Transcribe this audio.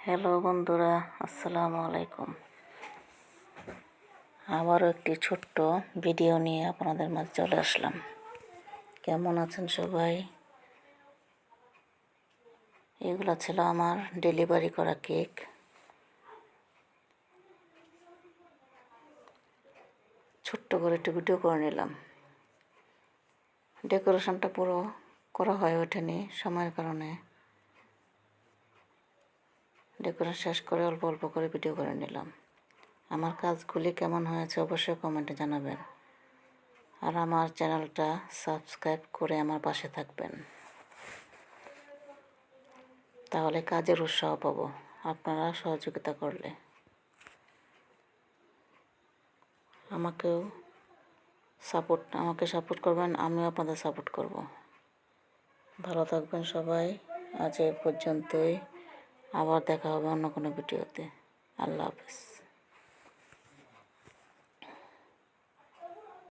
Hello বন্ধুরা, আসসালামু আলাইকুম। আবারও একটি ছোট্ট ভিডিও নিয়ে আপনাদের মাঝে চলে আসলাম। কেমন আছেন সবাই? এগুলো ছিল আমার ডেলিভারি করা কেক। ছোট্ট করে একটু ভিডিও করে নিলাম। ডেকোরেশনটা পুরো করা হয়ে ওঠেনি সময়ের কারণে। ডেকোরেশন শেষ করে অল্প অল্প করে ভিডিও করে নিলাম। আমার কাজগুলি কেমন হয়েছে অবশ্যই কমেন্টে জানাবেন। আর আমার চ্যানেলটা সাবস্ক্রাইব করে আমার পাশে থাকবেন, তাহলে কাজের উৎসাহ পাবো আপনারা সহযোগিতা করলে। আমাকে সাপোর্ট করবেন, আমিও আপনাদের সাপোর্ট করব। ভালো থাকবেন সবাই। আজ এই পর্যন্তই, আবার দেখা হবে অন্য কোনো ভিডিওতে। আল্লাহ হাফেজ।